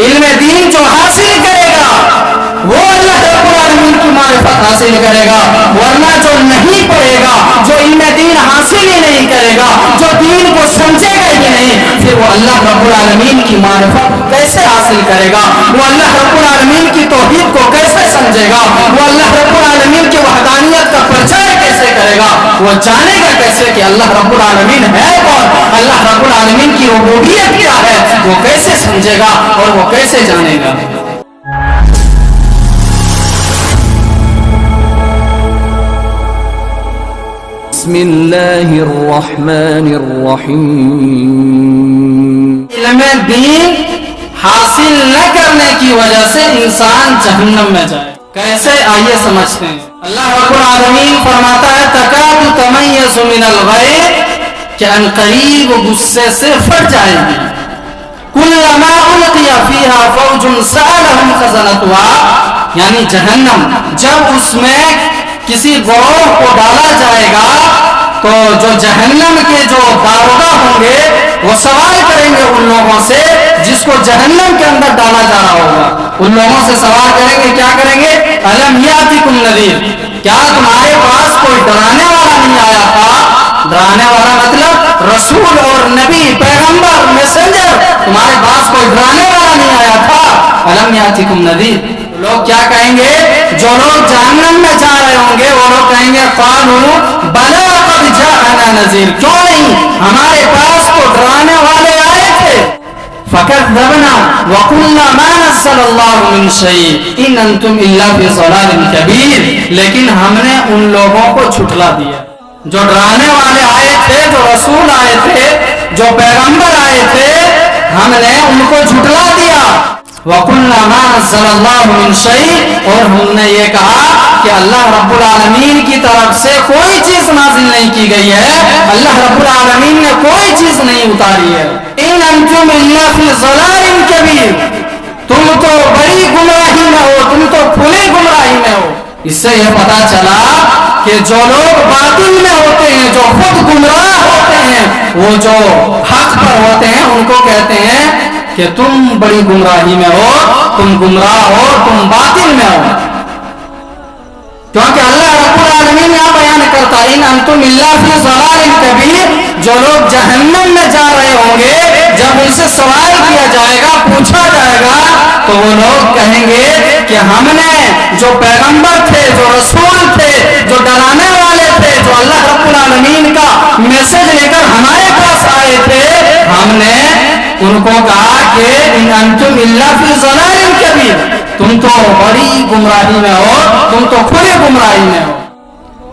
علم دین جو حاصل کرے گا وہ اللہ رب العالمین کی معرفت حاصل کرے گا، ورنہ جو نہیں پڑھے گا، جو علم دین حاصل ہی نہیں کرے گا، جو دین کو سمجھے گا ہی نہیں، پھر وہ اللہ رب العالمین کی معرفت کیسے حاصل کرے گا؟ وہ اللہ رب العالمین کی توحید کو کیسے سمجھے گا؟ وہ اللہ رب العالمین کی وحدانیت کا پرچار کیسے کرے گا؟ وہ جانے گا کیسے کہ اللہ رب العالمین ہے کون؟ اللہ رب العالمین کی ربوبیت کیا ہے؟ وہ کیسے سمجھے گا اور وہ کیسے جانے گا؟ بسم اللہ الرحمن الرحیم۔ علم دین حاصل نہ کرنے کی وجہ سے انسان جہنم میں جائے، کیسے؟ آئیے سمجھتے ہیں۔ اللہ رب العالمین فرماتا ہے تکاد تمیز من الغیظ کہ ان قریب غصے سے پھٹ جائے گی، کلما القی فیہا فوج سألہم خزنتها، یعنی جہنم جب اس میں کسی گروہ کو ڈالا جائے گا تو جو جہنم کے جو داروغہ ہوں گے وہ سوال کریں گے ان لوگوں سے جس کو جہنم کے اندر ڈالا جا رہا ہوگا، ان لوگوں سے سوال کریں گے، کیا کریں گے؟ الم یاتکم نذیر، کیا تمہارے پاس کوئی ڈرانے والا نہیں آیا تھا؟ ڈرانے والا مطلب رسول اور نبی، پیغمبر، میسنجر، تمہارے پاس کوئی ڈرانے والا نہیں آیا تھا؟ الم یاتکم نذیر۔ لوگ کیا کہیں گے؟ جو لوگ جہنم میں جا رہے ہوں گے وہ لوگ کہیں گے قالوا بلا قد جاءنا نذیر، کیوں نہیں، ہمارے پاس تو ڈرانے والے آئے تھے۔ فکذبنا وقلنا ما نزل اللہ من شیء ان انتم الا فی ضلال کبیر، لیکن ہم نے ان لوگوں کو جھٹلا دیا، جو ڈرانے والے آئے تھے، جو رسول آئے تھے، جو پیغمبر آئے تھے، ہم نے ان کو جھٹلا دیا۔ وَقُلْنَا مَا نَزَّلَ اللَّهُ مِنْ شَيْءٍ، اور ہم نے یہ کہا کہ اللہ رب العالمین کی طرف سے کوئی چیز نازل نہیں کی گئی ہے، اللہ رب العالمین نے کوئی چیز نہیں اتاری ہے۔ إِنْ أَنْتُمْ إِلَّا فِي ضَلَالٍ كَبِيرٍ، تم تو بڑی گمراہی میں ہو، تم تو کھلی گمراہی میں ہو۔ اس سے یہ پتا چلا کہ جو لوگ باطل میں ہوتے ہیں، جو خود گمراہ ہوتے ہیں، وہ جو حق پر ہوتے ہیں ان کو کہتے ہیں کہ تم بڑی گمراہی میں ہو، تم گمراہ ہو، تم باطل میں ہو، کیونکہ اللہ رب العالمین یہاں بیان کرتا ہے ان انتم الا فی ضلال کبیر، جو لوگ جہنم میں جا رہے ہوں گے جب ان سے سوال کیا جائے گا، پوچھا جائے گا تو وہ لوگ کہیں گے کہ ہم نے جو پیغمبر تھے، جو رسول تھے، جو ڈرانے والے تھے، جو اللہ رب العالمین کا میسج لے کر ہمارے پاس آئے تھے، ہم نے ان کو کہا کہ ان انتم الا فی ضلال کبیر، تم تو بڑی گمراہی میں ہو، تم تو کھلی گمراہی میں ہو۔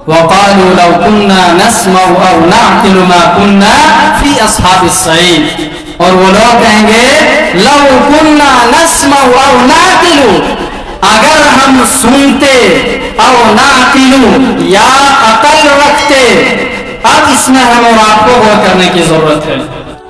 وقالوا لو كنا نسمع او نعقل ما كنا في اصحاب السعير، اور وہ لوگ کہیں گے لو كنا نسمع او نعقل، اگر ہم سنتے، او نعقل یا عقل رکھتے، اب اس میں ہم اور آپ کو غور کرنے کی ضرورت ہے۔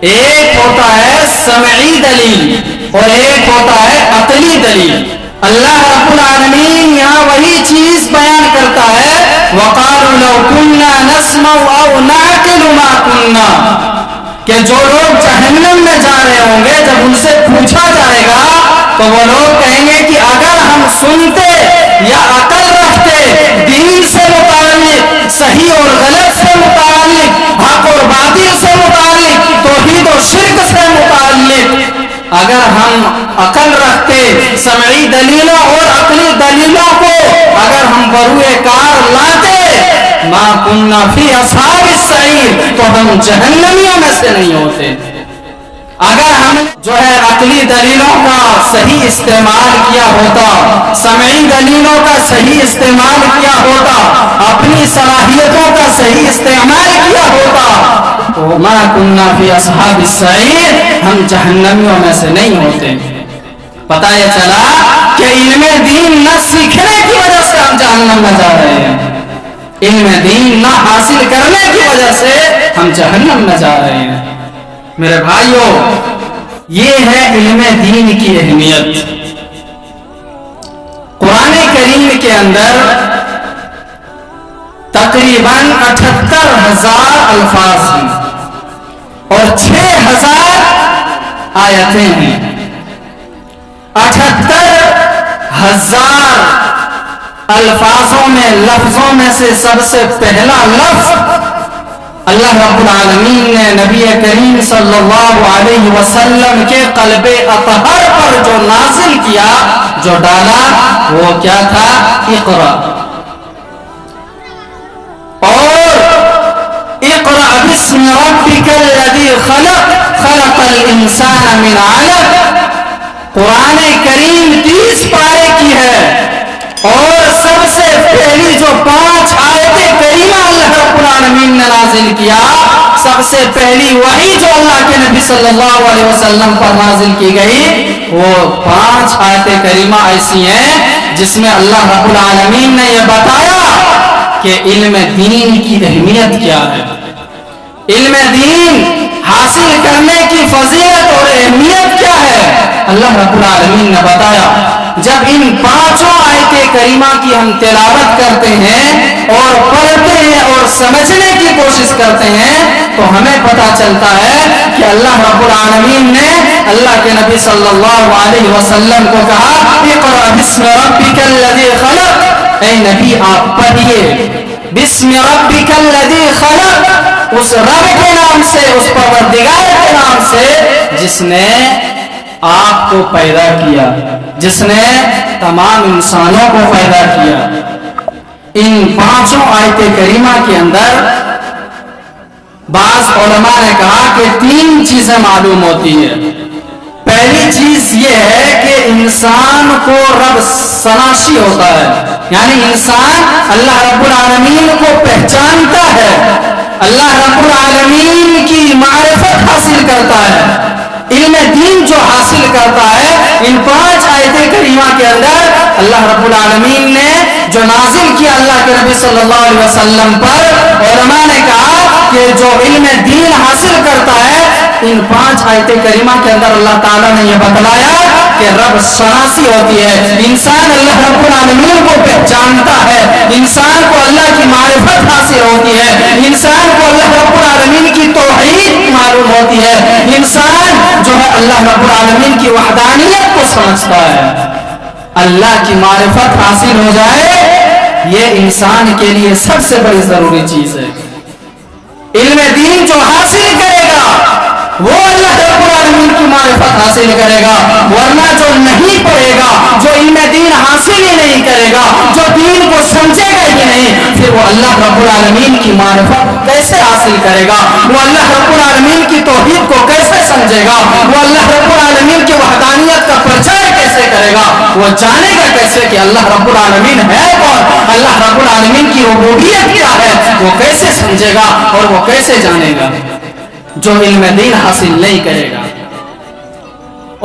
ایک ہوتا ہے سمعی دلیل اور ایک ہوتا ہے عقلی دلیل۔ اللہ رب العالمین یہاں وہی چیز بیان کرتا ہے وَقَالُوا لَوْ كُنَّا نَسْمَعُ أَوْ نَعْقِلُ مَا كُنَّا، کہ جو لوگ جہنم میں جا رہے ہوں گے جب ان سے پوچھا جائے گا تو وہ لوگ کہیں گے کہ اگر ہم سنتے یا عقل رکھتے، دین سے متعلق، صحیح اور غلط سے متعلق، حق اور باطل سے متعلق، توحید و شرک سے متعلق، اگر ہم عقل رکھتے، سمعی دلیلوں اور عقلی دلیلوں کو اگر ہم بروئے کار لاتے، ما کننا فی اصحاب السعیر، تو ہم جہنمیوں میں سے نہیں ہوتے۔ اگر ہم جو ہے عقلی دلیلوں کا صحیح استعمال کیا ہوتا، سمعی دلیلوں کا صحیح استعمال کیا ہوتا، اپنی صلاحیتوں کا صحیح استعمال کیا ہوتا، تو ما کننا فی اصحاب السعیر، ہم جہنمیوں میں سے نہیں ہوتے۔ پتہ یہ چلا کہ علم دین نہ سیکھنے کی وجہ سے ہم جہنم میں جا رہے ہیں، علم دین نہ حاصل کرنے کی وجہ سے ہم جہنم میں جا رہے ہیں۔ میرے بھائیوں، یہ ہے علم دین کی اہمیت۔ قرآن کریم کے اندر تقریباً 78,000 الفاظ ہیں اور 6,000 آیتیں ہیں۔ 1000 अल्फाजों में, लफ्जों में से सबसे पहला लफ्ज अल्लाह रब्बुल आलमीन ने नबी करीम सल्लल्लाहु अलैहि वसल्लम के क़ल्बे अतहर पर जो नाजिल किया, जो डाला, वो क्या था? इक़रा। और इक़रा बिस्मि रब्बिकल लज़ी खलक़, खलक़ल इंसान मिन अलक़। कुरान करीम 30 पारे की है और सबसे पहली जो 5 आयतें करीमा अल्लाह रब्बुल आलमीन ने नाजिल किया, सबसे पहली वही जो अल्लाह के नबी सल्लल्लाहु अलैहि वसल्लम पर नाजिल की गई, वो 5 आयतें करीमा ऐसी हैं जिसमें अल्लाह रब्बुल आलमीन ने यह बताया कि इल्म दीन की अहमियत क्या है, इल्म दीन हासिल करने की फजीलत और अहमियत क्या है, अल्लाह रब्बुल आलमीन ने बताया। जब इन 5 आयते करीमा की हम तिलावत करते हैं और पढ़ते हैं और समझने की कोशिश करते हैं, तो हमें पता चलता है कि अल्लाह रब्बुल आलमीन ने अल्लाह के नबी सल्लल्लाहु अलैहि वसल्लम को कहा, इक़रा बिस्मि रब्बिकल लज़ी खलक़। ऐ नबी, आप पढ़िए बिस्मि रब्बिकल लज़ी खलक़, उस रब के नाम से, उस परवरदिगार के नाम से जिसने आपको पैदा किया, जिसने तमाम इंसानों को पैदा किया। इन 5 आयते करीमा के अंदर बाज़ उलमा ने कहा कि 3 चीजें मालूम होती है। पहली चीज ये है कि इंसान को रब सनाशी होता है, यानी इंसान अल्लाह रब्बुल आलमीन को पहचानता है, अल्लाह रब्बुल आलमीन की मारिफत हासिल करता है, इल्म दीन जो हासिल करता है। इन 5 आयते करीमा के अंदर अल्लाह रब्बुल आलमीन ने जो नाजिल किया अल्लाह के नबी सल्लल्लाहु अलैहि वसल्लम पर, उलमा ने कहा कि जो इल्म दीन हासिल करता है, इन 5 आयते करीमा के अंदर अल्लाह ताला ने यह बतलाया कि रब शनासी होती है, इंसान अल्लाह रब्बुल आलमीन को पहचानता है, इंसान को अल्लाह की मारिफत हासिल होती है, इंसान को अल्लाह रब्बुल आलमीन की तौहीद मालूम होती है, इंसान जो है अल्लाह रब्बुल आलमीन की वहदानियत को समझता है। अल्लाह की मारिफत हासिल हो जाए, ये इंसान के लिए सबसे बड़ी जरूरी चीज है। इल्म दीन जो हासिल करेगा वो अल्लाह रब्बुल आलमीन की मारिफत हासिल करेगा, वरना जो नहीं पढ़ेगा, जो इल्म दीन हासिल ही नहीं करेगा, जो दीन को समझेगा ही नहीं, फिर वो अल्लाह रब्बुल आलमीन की मारिफत कैसे हासिल करेगा, वो अल्लाह रब्बुल आलमीन की तौहीद को कैसे समझेगा, वो अल्लाह रब्बुल आलमीन की वहदानियत का प्रचार कैसे करेगा, वो जानेगा कैसे कि अल्लाह रब्बुल आलमीन है कौन, अल्लाह रब्बुल आलमीन की रुबूबियत क्या है, वो कैसे समझेगा और वो कैसे जानेगा, जो इल्म दीन हासिल नहीं करेगा।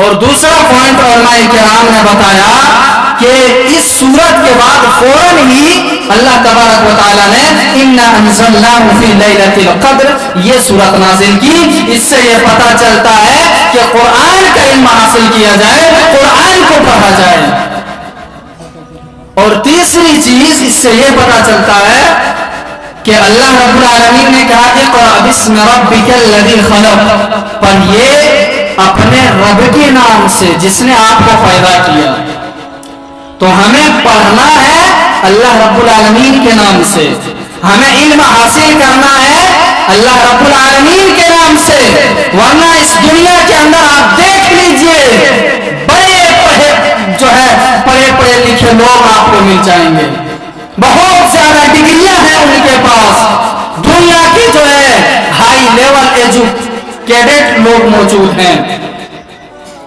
और दूसरा पॉइंट उलमाए किराम ने बताया कि इस सूरत के बाद फौरन ही अल्लाह तबारक व तआला ने इन्ना अंज़लनाहु फी लैलतिल क़द्र ये सूरत नाजिल की। इससे ये पता चलता है कि कुरान का इल्म हासिल किया जाए, कुरान को पढ़ा जाए। और तीसरी चीज इससे ये पता चलता है कि अल्लाह रब्बुल आलमीन ने कहा इक़रा बिस्मि रब्बिकल लज़ी खलक़, पढ़िए अपने रब के नाम से जिसने आपको पैदा किया। तो हमें पढ़ना है अल्लाह रब्बुल आलमीन के नाम से, हमें इल्म हासिल करना है अल्लाह रब्बुल आलमीन के नाम से, वरना इस दुनिया के अंदर आप देख लीजिए बड़े पढ़े पढ़े लिखे लोग आपको मिल जाएंगे, बहुत ज्यादा डिग्रियां हैं उनके पास, दुनिया की जो है हाई लेवल एजुकेटेड लोग मौजूद हैं,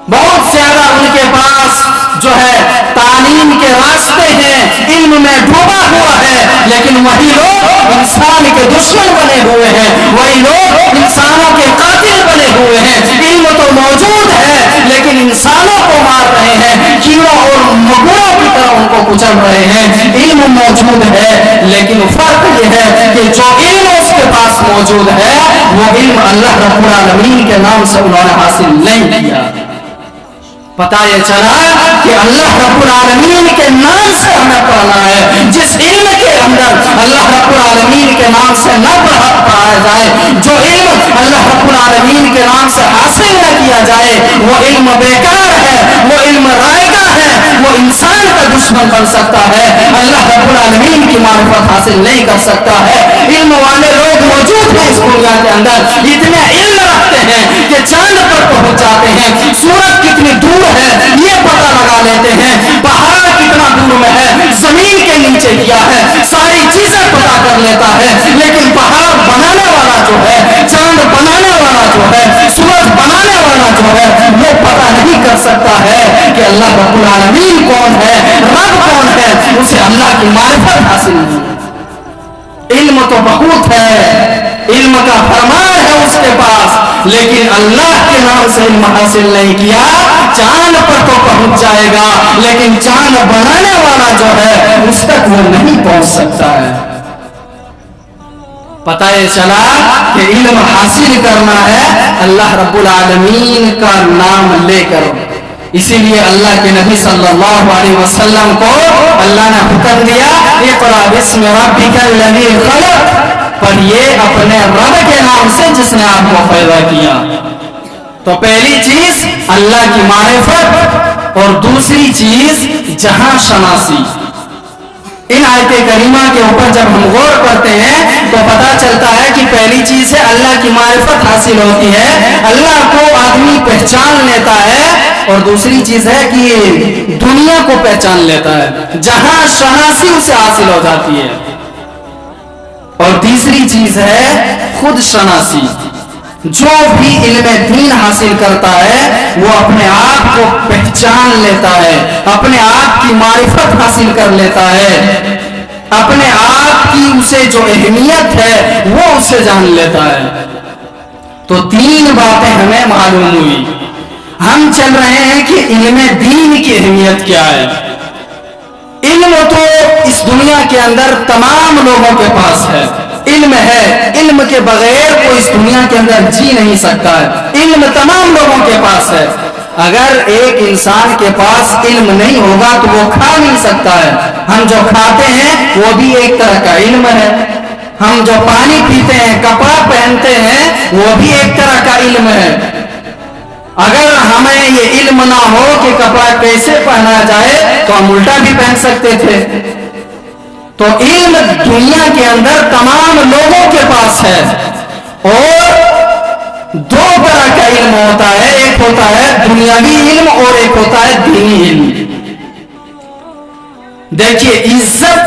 बहुत ज्यादा उनके पास जो है तालीम के रास्ते हैं, इल्म में डूबा हुआ है, लेकिन वही लोग इंसान के दुश्मन बने हुए हैं, वही लोग इंसानों के कातिल बने हुए हैं। इल्म तो मौजूद है लेकिन इंसानों को मार रहे हैं, कीड़ों और मकोड़ों की तरह उनको कुचल रहे हैं। इल्म मौजूद है लेकिन फर्क ये है कि जो इल्म उसके पास मौजूद है वो इल्म अल्लाह रब्बुल आलमीन के नाम से उन्होंने हासिल नहीं किया। पता ये चला कि अल्लाह रब्बुल आलमीन के नाम से हमें पढ़ना है। जिस इल्म के अंदर अल्लाह रब्बुल आलमीन के नाम से न पढ़ाया जाए, जो इल्म अल्लाह रब्बुल आलमीन के नाम से हासिल न किया जाए, वो इल्म बेकार है, वो इल्म रायगा है, वो इंसान का दुश्मन बन सकता है, अल्लाह रब्बुल आलमीन की मारिफत हासिल नहीं कर सकता है। इल्म वाले लोग मौजूद हैं इस दुनिया के अंदर, इतने इल्म रखते हैं कि चांद पर पहुंच जाते हैं, सूरज कितनी दूर है ये पता लगा लेते हैं, पहाड़ कितना दूर में है, जमीन के नीचे क्या है, सारी चीजें पता कर लेता है। लेकिन पहाड़ बनाने वाला जो है, चांद बनाने वाला जो है, सूरज बनाने वाला जो है, वो पता नहीं कर सकता है कि अल्लाह रब्बुल आलमीन कौन है, रब कौन है। उसे अल्लाह की मारिफत हासिल नहीं। इल्म तो बहुत है, इल्म का फरमान है उसके पास, लेकिन अल्लाह के नाम से इल्म हासिल नहीं किया। चांद पर तो पहुंच जाएगा, लेकिन चांद बनाने वाला जो है उस तक वो नहीं पहुंच सकता है। पता ये चला कि इल्म हासिल करना है अल्लाह रब्बुल आलमीन का नाम लेकर। इसीलिए अल्लाह के नबी सल्लल्लाहु अलैहि वसल्लम को अल्लाह ने हुक्म दिया, इक़रा बिस्मि रब्बिकल लज़ी खलक़, पढ़िए अपने रब के नाम से जिसने आपको पैदा किया। तो पहली चीज अल्लाह की मारिफत और दूसरी चीज जहां शनासी। इन आयत करीमा के ऊपर जब हम गौर करते हैं तो पता चलता है कि पहली चीज है अल्लाह की मारिफत हासिल होती है, अल्लाह को आदमी पहचान लेता है, और दूसरी चीज है कि दुनिया को पहचान लेता है, जहां शनासी उसे हासिल हो जाती है। और तीसरी चीज है खुद शनासी। जो भी इल्म दीन हासिल करता है वो अपने आप को पहचान लेता है, अपने आप की मारिफत हासिल कर लेता है, अपने आप की उसे जो अहमियत है वो उसे जान लेता है। तो तीन बातें हमें मालूम हुई। हम चल रहे हैं कि इल्म दीन की अहमियत क्या है। इल्म तो इस दुनिया के अंदर तमाम लोगों के पास है, इल्म है, इल्म के बगैर कोई इस दुनिया के अंदर जी नहीं सकता है। इल्म तमाम लोगों के पास है। अगर एक इंसान के पास इल्म नहीं होगा तो वो खा नहीं सकता है। हम जो खाते हैं वो भी एक तरह का इल्म है, हम जो पानी पीते हैं, कपड़ा पहनते हैं, वो भी एक तरह का इल्म है। अगर हमें ये इल्म ना हो कि कपड़ा कैसे पहना जाए तो हम उल्टा भी पहन सकते थे। तो इल्म दुनिया के अंदर तमाम लोगों के पास है, और दो तरह का इल्म होता है, एक होता है दुनियावी इल्म और एक होता है दीनी इल्म। देखिए इज्जत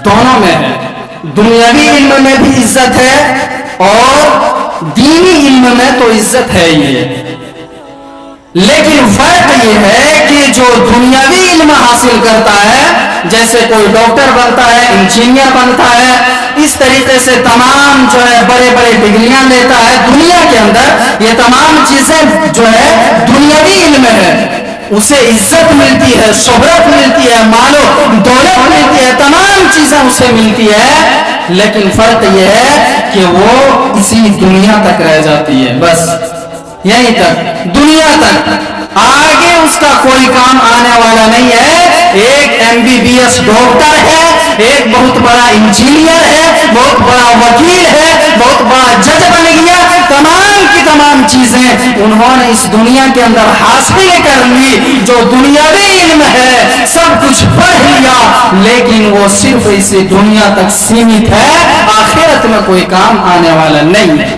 दोनों में है, दुनियावी इल्म में भी इज्जत है और दीनी इल्म में तो इज्जत है ही है। लेकिन फर्क यह है कि जो दुनियावी इल्म हासिल करता है, जैसे कोई डॉक्टर बनता है, इंजीनियर बनता है, इस तरीके से तमाम जो है बड़े बड़े डिग्रियां लेता है दुनिया के अंदर, ये तमाम चीजें जो है दुनियावी इल्म है, उसे इज्जत मिलती है, शोहरत मिलती है, मालो दौलत मिलती है, तमाम चीजें उसे मिलती है। लेकिन फर्क यह है कि वो इसी दुनिया तक रह जाती है, बस यहीं तक, दुनिया तक, आगे उसका कोई काम आने वाला नहीं है। एक MBBS डॉक्टर है, एक बहुत बड़ा इंजीनियर है, बहुत बड़ा वकील है, बहुत बड़ा जज बन गया, तमाम की तमाम चीजें उन्होंने इस दुनिया के अंदर हासिल कर ली। जो दुनियावी इल्म है सब कुछ पढ़ लिया, लेकिन वो सिर्फ इसी दुनिया तक सीमित है, आखिरत में कोई काम आने वाला नहीं है।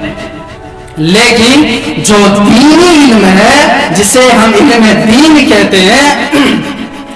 लेकिन जो दीनी इल्म है, जिसे हम इल्म दीन कहते हैं,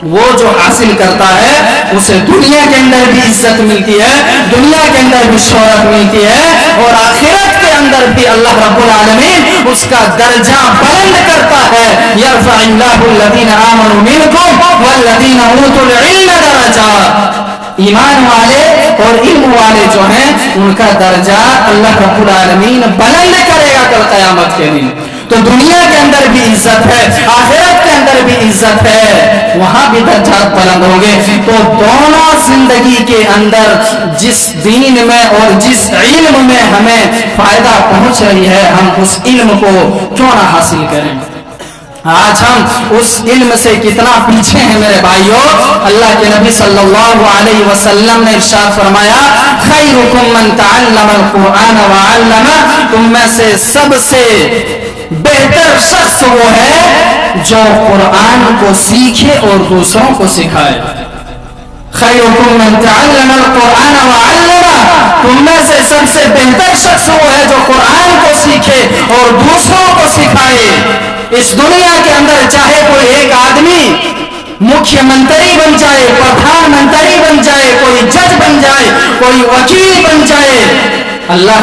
वो जो हासिल करता है उसे दुनिया के अंदर भी इज्जत मिलती है, दुनिया के अंदर भी शोहरत मिलती है, और आखिरत के अंदर भी अल्लाह रब्बुल आलमीन उसका दर्जा बुलंद करता है। यरफ़अल्लाहु अल्लज़ीना आमनू मिनकुम वल्लज़ीना ऊतुल इल्म दरजात। ईमान वाले और इल्म वाले जो हैं उनका दर्जा अल्लाह रब्बुल आलमीन बुलंद करेगा कल क़यामत के दिन। तो दुनिया के अंदर भी इज्जत है, आखिरत के अंदर भी इज्जत है, वहां भी दर्जात बुलंद होंगे। तो दोनों जिंदगी के अंदर जिस दीन में और जिस इल्म में हमें फायदा पहुंच रही है, हम उस इल्म को क्यों ना हासिल करें। आज हम उस इल्म से कितना पीछे हैं मेरे भाइयों। अल्लाह के नबी सल्लल्लाहु अलैहि वसल्लम ने इरशाद फरमाया, खैरुकुम मन तअल्लमल कुरआन व अल्लमा, तुम में से सबसे बेहतर शख्स वो है जो कुरान को सीखे और दूसरों को सिखाए। खैरुकुम मन तअल्लम अल-कुरआन व अल्लमा, तुम में से सबसे बेहतर शख्स वो है जो कुरान को सीखे और दूसरों को सिखाए। इस दुनिया के अंदर चाहे कोई एक आदमी मुख्यमंत्री बन जाए, प्रधानमंत्री बन जाए, कोई जज बन जाए, कोई वकील बन जाए, अल्लाह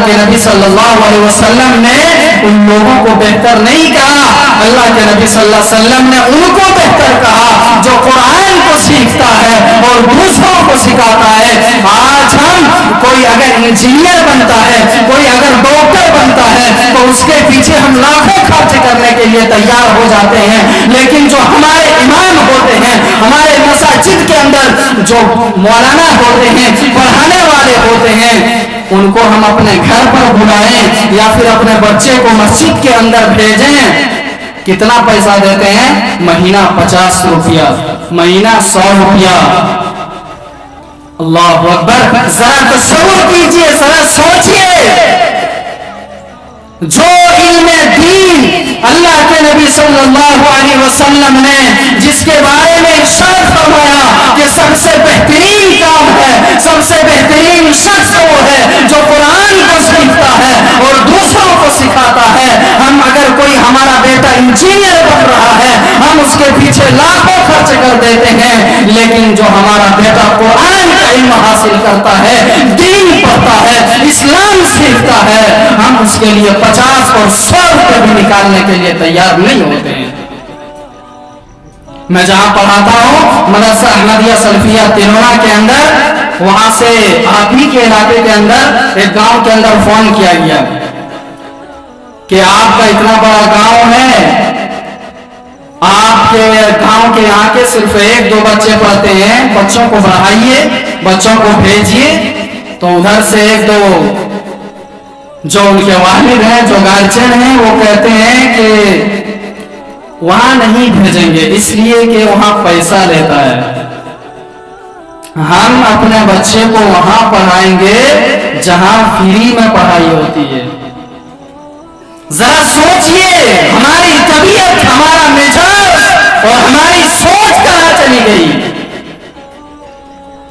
के नबी सल्लल्लाहु अलैहि वसल्लम ने उन लोगों को बेहतर नहीं कहा। अल्लाह के नबी सल्लल्लाहु अलैहि वसल्लम ने उनको बेहतर कहा जो कुरान को सीखता है और दूसरों को सिखाता है। आज हम कोई अगर इंजीनियर बनता है, कोई अगर डॉक्टर बनता है, तो उसके पीछे हम लाखों खर्च करने के लिए तैयार हो जाते हैं, लेकिन जो हमारे इमाम होते हैं, हमारे मसाजिद के अंदर जो मौलाना होते हैं, पढ़ाने वाले होते हैं, उनको हम अपने घर पर बुलाएं या फिर अपने बच्चे को मस्जिद के अंदर भेजें। कितना पैसा देते हैं? महीना 50 रुपया, महीना 100 रुपया। अल्लाह अकबर। जरा तसव्वुर कीजिए, जरा सोचिए, जो इल्म दीन अल्लाह के नबी सल्लल्लाहु अलैहि वसल्लम ने जिसके बारे में इरशाद फरमाया कि सबसे बेहतरीन काम है, सबसे बेहतरीन शख्स वो है जो कुरान को सीखता है और दूसरों को सिखाता है। हम अगर कोई हमारा बेटा इंजीनियर बन रहा है, हम उसके पीछे लाखों खर्च कर देते हैं, लेकिन जो हमारा बेटा कुरान का इल्म हासिल करता है, दीन पढ़ता है, इस्लाम सीखता है, हम उसके लिए 50 और 100 रुपए भी निकालने के लिए तैयार नहीं होते हैं। मैं जहां पढ़ाता हूं मदरसा अहमदिया सल्फिया तिलोना के अंदर, वहां से आप ही के इलाके के अंदर एक गांव के अंदर फोन किया गया कि आपका इतना बड़ा गांव है, आपके गांव के यहाँ के सिर्फ 1-2 बच्चे पढ़ते हैं, बच्चों को बढ़ाइए, बच्चों को भेजिए। तो उधर से 1-2 जो उनके वालिद हैं, जो गार्जियन हैं, वो कहते हैं कि वहां नहीं भेजेंगे इसलिए कि वहां पैसा लेता है, हम अपने बच्चे को वहां पढ़ाएंगे जहां फ्री में पढ़ाई होती है। जरा सोचिए, हमारी तबीयत, हमारा मिजाज और हमारी सोच कहां चली गई,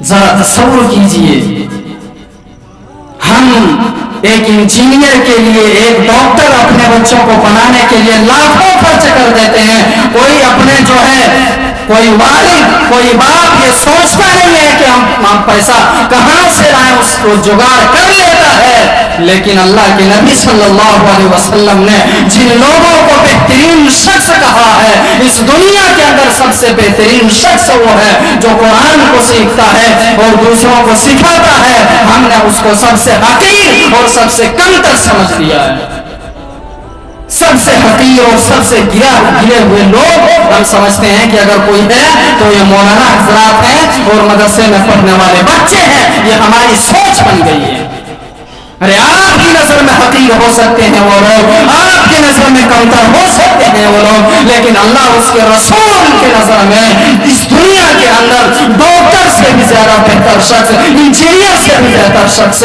जरा तसव्वुर कीजिए। हम एक इंजीनियर के लिए, एक डॉक्टर अपने बच्चों को बनाने के लिए लाखों खर्च कर देते हैं। कोई अपने जो है, कोई वालिद, कोई बाप ये सोचता नहीं है कि हम पैसा कहां से लाएं, उसको जुगाड़ कर लेता है। लेकिन अल्लाह के नबी सल्लल्लाहु अलैहि वसल्लम ने जिन लोगों को बेहतरीन शख्स कहा है, इस दुनिया के अंदर सबसे बेहतरीन शख्स वो है जो कुरान को सीखता है और दूसरों को सिखाता है, हमने उसको सबसे हकीर और सबसे कमतर समझ लिया है। सबसे हकीर और सबसे गिरे हुए लोग हम समझते हैं कि अगर कोई है तो ये मौलाना हजरात हैं और मदरसे में पढ़ने वाले बच्चे हैं। ये हमारी सोच बन गई है। अरे आपकी नजर में हकीर हो सकते हैं वो लोग, आपकी नजर में कमतर हो सकते हैं वो लोग, लेकिन अल्लाह उसके रसूल की नजर में इस दुनिया के अंदर डॉक्टर से भी ज्यादा बेहतर शख्स, इंजीनियर से भी बेहतर शख्स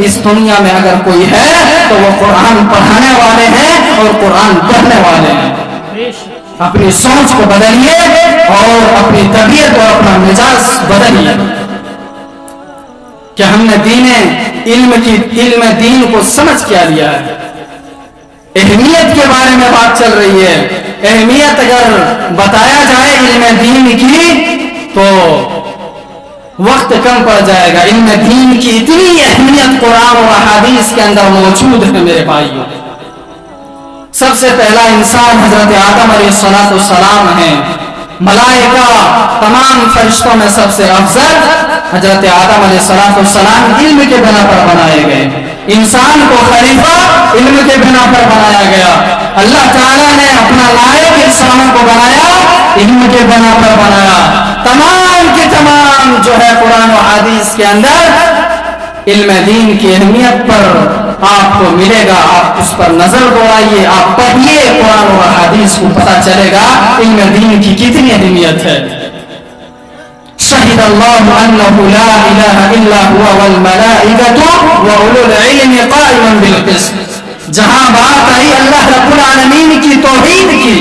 इस दुनिया में अगर कोई है तो वो कुरान पढ़ाने वाले हैं और कुरान पढ़ने वाले हैं। अपनी सोच को बदलिए और अपनी तबीयत और अपना मिजाज बदलिए। क्या हमने इल्म दीन को समझ क्या लिया है? अहमियत के बारे में बात चल रही है। अहमियत अगर बताया जाए इल्म दीन की तो वक्त कम पड़ जाएगा। इल्म दीन की इतनी अहमियत कुरान और हदीस के अंदर मौजूद है मेरे भाइयों। सबसे पहला इंसान हजरत आदम अलैहिस्सलाम है। मलाइका तमाम फरिश्तों में सबसे अफजल हजरत आदम अलैहिस्सलाम इल्म के बिना पर बनाए गए। इंसान को खलीफा इल्म के बिना पर बनाया गया। अल्लाह ताला ने अपना लायक इंसानों को बनाया, इल्म के बिना पर बनाया। तमाम के तमाम जो है कुरान और हदीस के अंदर इल्म दीन की अहमियत पर आपको मिलेगा। आप उस पर नजर दौड़ाइए, आप पढ़िए कुरान और हदीस को, पता चलेगा इल्म दीन की कितनी अहमियत है। शहीदल्लाहु अन्नहु ला इलाहा इल्ला हुवा वल मलाइकतु व उलुल इल्मि काइमन बिल क़िस्त। जहां बात आई अल्लाह रब्बुल आलमीन की तौहीद की,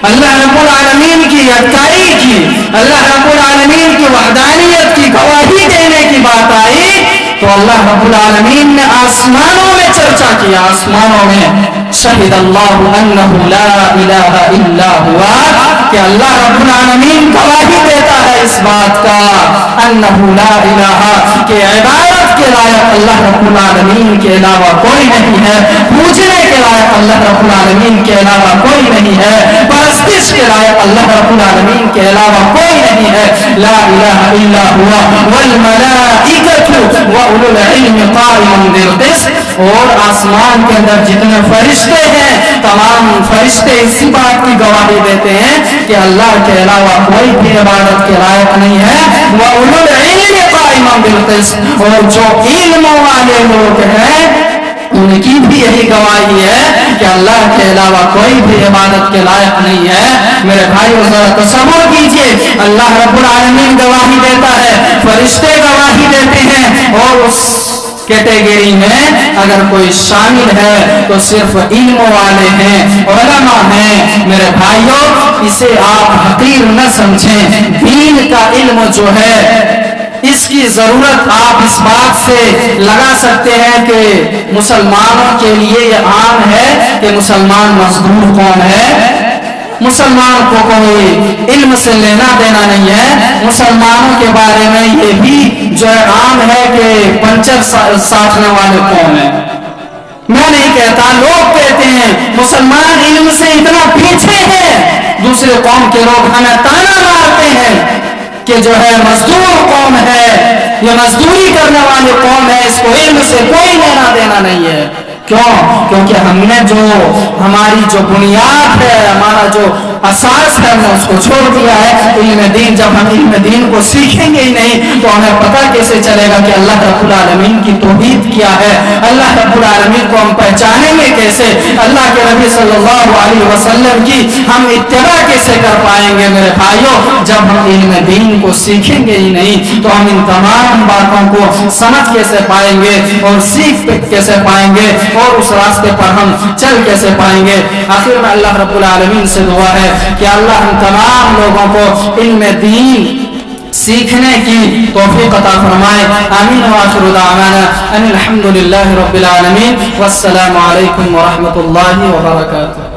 अल्लाह रब्बुल आलमीन की यकाई की, اللہ رب العالمین کی وحدانیت کی گواہی دینے کی بات آئی تو اللہ رب العالمین نے آسمانوں میں چرچا کیا. آسمانوں میں شہد اللہ انہ لا الہ الا ہوا کہ اللہ رب العالمین گواہی دیتا ہے اس بات کا انہ لا الہ کہ عبادت کے لائق اللہ رب العالمین کے علاوہ کوئی نہیں ہے, پوجنے کے لائق اللہ رب العالمین کے علاوہ کوئی نہیں ہے, پرستش کے لائق اللہ رب العالمین کے علاوہ کوئی نہیں ہے. لا الہ الا ہوا والملائکۃ واولو العلم قائما بالقسط. اور آسمان کے اندر جتنے فرشتے ہیں تمام فرشتے اسی بات کی گواہی دیتے ہیں کہ اللہ کے علاوہ کوئی بھی عبادت کے لائق نہیں ہے. واولو العلم قائما بالقسط. اور جو علم والے لوگ ہیں ان کی بھی یہی گواہی ہے کہ اللہ کے علاوہ کوئی بھی عبادت کے لائق نہیں ہے. میرے بھائیو ذرا تصور کیجئے, اللہ رب العالمین گواہی دیتا ہے, فرشتے گواہی دیتے ہیں, اور اس کیٹیگری میں اگر کوئی شامل ہے تو صرف علم والے ہیں, علماء ہیں. میرے بھائیو اسے آپ حقیر نہ سمجھیں. دین کا علم جو ہے اس کی ضرورت آپ اس بات سے لگا سکتے ہیں کہ مسلمانوں کے لیے یہ عام ہے کہ مسلمان مزدور قوم ہے, مسلمان کو کوئی علم سے لینا دینا نہیں ہے. مسلمانوں کے بارے میں یہ بھی جو ہے عام ہے کہ پنچر سانٹنے والے قوم ہے. میں نہیں کہتا, لوگ کہتے ہیں مسلمان علم سے اتنا پیچھے ہیں, دوسرے قوم کے لوگ ہمیں تانا مارتے ہیں کہ جو ہے مزدور قوم ہے, یہ مزدوری کرنے والی قوم ہے, اس کو علم سے کوئی لینا دینا نہیں ہے. کیوں؟ کیونکہ ہم نے جو ہماری جو بنیاد ہے, ہمارا جو اساس ہے, ہم نے اس کو چھوڑ دیا ہے. علم دین, جب ہم علم دین کو سیکھیں گے ہی نہیں تو ہمیں پتہ کیسے چلے گا کہ اللہ رب العالمین کی توحید کیا ہے, اللہ رب العالمین کو ہم پہچانیں گے کیسے, اللہ کے نبی صلی اللہ علیہ وسلم کی ہم اتباع کیسے کر پائیں گے. میرے بھائیوں جب ہم علم دین کو سیکھیں گے ہی نہیں تو ہم ان تمام باتوں کو سمجھ کیسے پائیں گے اور سیکھ کیسے پائیں گے اور اس راستے پر ہم چل کیسے پائیں گے. آخر میں اللہ رب العالمین سے دعا ہے کہ اللہ ہم تمام لوگوں کو علم دین سیکھنے کی توفیق عطا فرمائے. آمین. وآخر دعوانا ان الحمد للہ رب العالمین والسلام علیکم ورحمۃ اللہ وبرکاتہ.